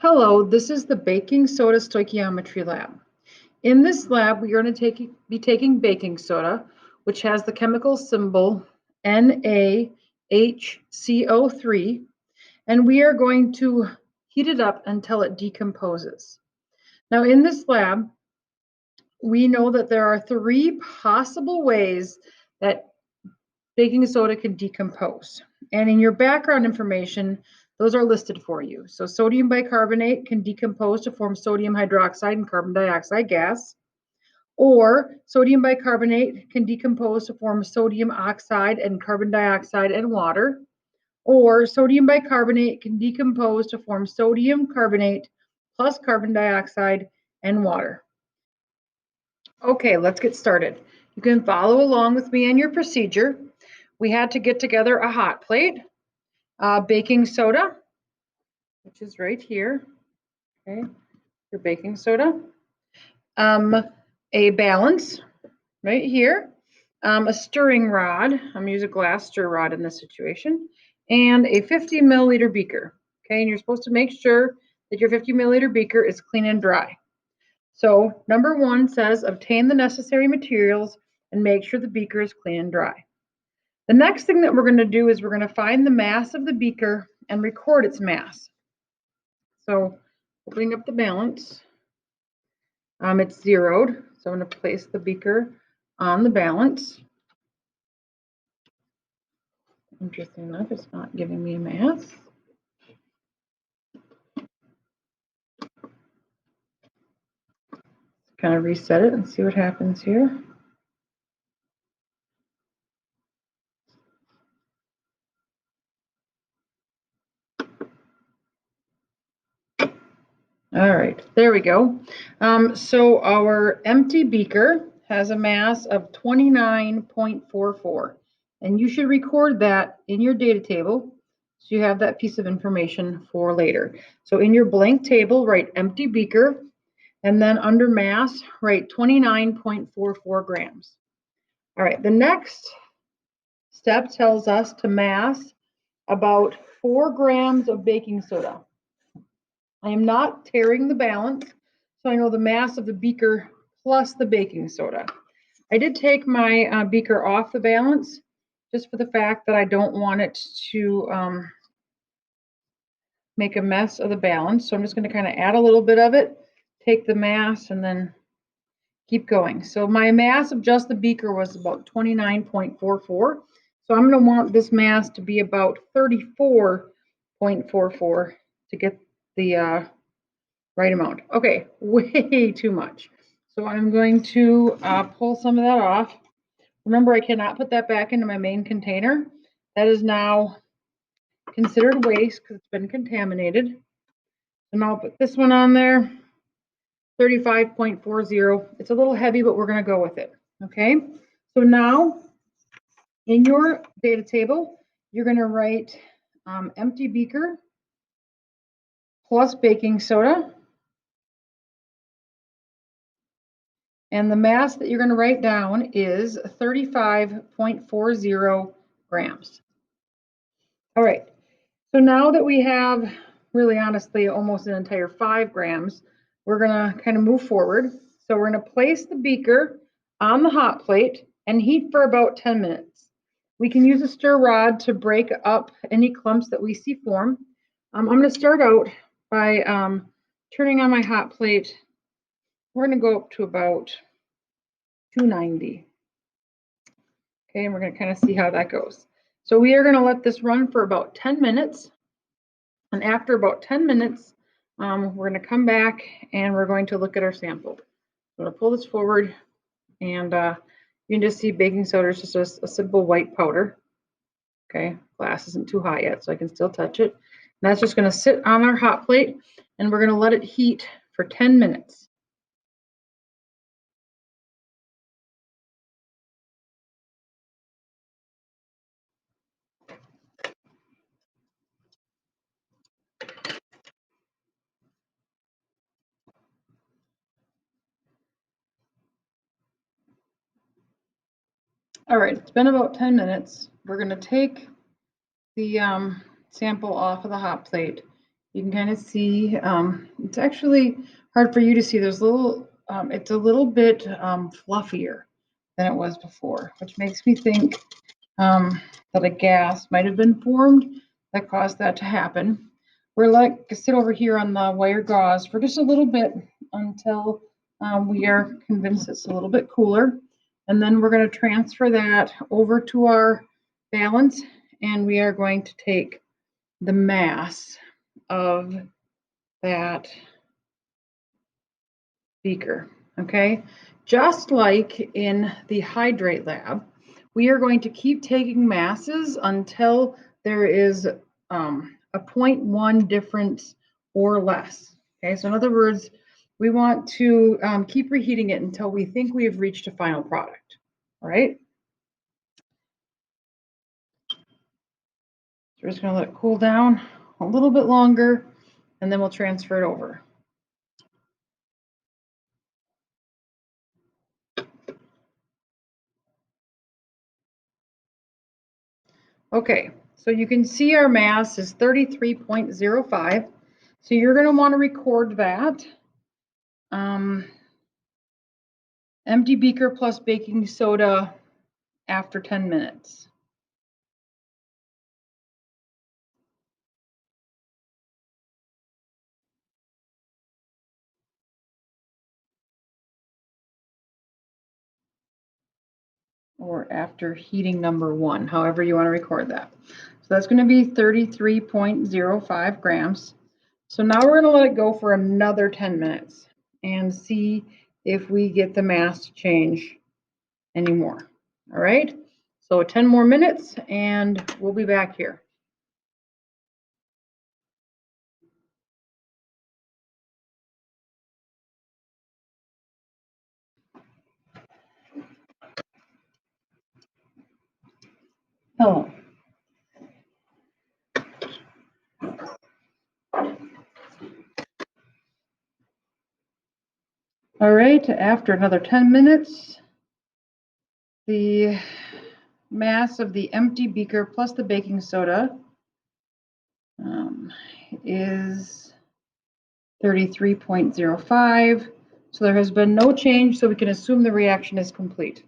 Hello, this is the baking soda stoichiometry lab. In this lab, we are going to be taking baking soda, which has the chemical symbol NaHCO3, and we are going to heat it up until it decomposes. Now, in this lab, we know that there are three possible ways that baking soda can decompose. And in your background information, those are listed for you. So sodium bicarbonate can decompose to form sodium hydroxide and carbon dioxide gas, or sodium bicarbonate can decompose to form sodium oxide and carbon dioxide and water, or sodium bicarbonate can decompose to form sodium carbonate plus carbon dioxide and water. Okay, let's get started. You can follow along with me on your procedure. We had to get together a hot plate, baking soda, which is right here, okay, your baking soda, a balance right here, a stirring rod, I'm gonna use a glass stir rod in this situation, and a 50 milliliter beaker, okay, and you're supposed to make sure that your 50 milliliter beaker is clean and dry. So number one says obtain the necessary materials and make sure the beaker is clean and dry. The next thing that we're going to do is we're going to find the mass of the beaker and record its mass. So opening up the balance, it's zeroed. So I'm going to place the beaker on the balance. Interesting enough, it's not giving me a mass. Kind of reset it and see what happens here. All right, there we go. So our empty beaker has a mass of 29.44, and you should record that in your data table so you have that piece of information for later. So in your blank table, write empty beaker, and then under mass, write 29.44 grams. All right, the next step tells us to mass about 4 grams of baking soda. I am not tearing the balance, so I know the mass of the beaker plus the baking soda. I did take my beaker off the balance just for the fact that I don't want it to make a mess of the balance. So I'm just going to kind of add a little bit of it, take the mass, and then keep going. So my mass of just the beaker was about 29.44. So I'm going to want this mass to be about 34.44 to get the right amount. Okay, way too much. So I'm going to pull some of that off. Remember, I cannot put that back into my main container. That is now considered waste because it's been contaminated. So now I'll put this one on there, 35.40. It's a little heavy, but we're going to go with it. Okay, so now in your data table, you're going to write empty beaker plus baking soda. And the mass that you're going to write down is 35.40 grams. All right, so now that we have really honestly almost an entire 5 grams, we're going to kind of move forward. So we're going to place the beaker on the hot plate and heat for about 10 minutes. We can use a stir rod to break up any clumps that we see form. I'm going to start out by turning on my hot plate. We're going to go up to about 290. Okay, and we're going to kind of see how that goes. So we are going to let this run for about 10 minutes. And after about 10 minutes, we're going to come back and we're going to look at our sample. I'm going to pull this forward, and you can just see baking soda is just a simple white powder. Okay, glass isn't too hot yet, so I can still touch it. And that's just going to sit on our hot plate, and we're going to let it heat for 10 minutes. All right, it's been about 10 minutes. We're going to take the sample off of the hot plate, You can kind of see, it's actually hard for you to see. There's a little, it's a little bit fluffier than it was before, which makes me think that a gas might have been formed that caused that to happen. We're like to sit over here on the wire gauze for just a little bit until we are convinced it's a little bit cooler. And then we're going to transfer that over to our balance, and we are going to take the mass of that beaker, okay? Just like in the hydrate lab, we are going to keep taking masses until there is a 0.1 difference or less, okay? So in other words, we want to keep reheating it until we think we have reached a final product, all right? So we're just gonna let it cool down a little bit longer, and then we'll transfer it over. Okay, so you can see our mass is 33.05. So you're going to want to record that. Empty beaker plus baking soda after 10 minutes. Or after heating number 1, however you want to record that. So that's going to be 33.05 grams. So now we're going to let it go for another 10 minutes and see if we get the mass to change anymore. All right, so 10 more minutes and we'll be back here. Hello. All right, after another 10 minutes, the mass of the empty beaker plus the baking soda is 33.05. So there has been no change, so we can assume the reaction is complete.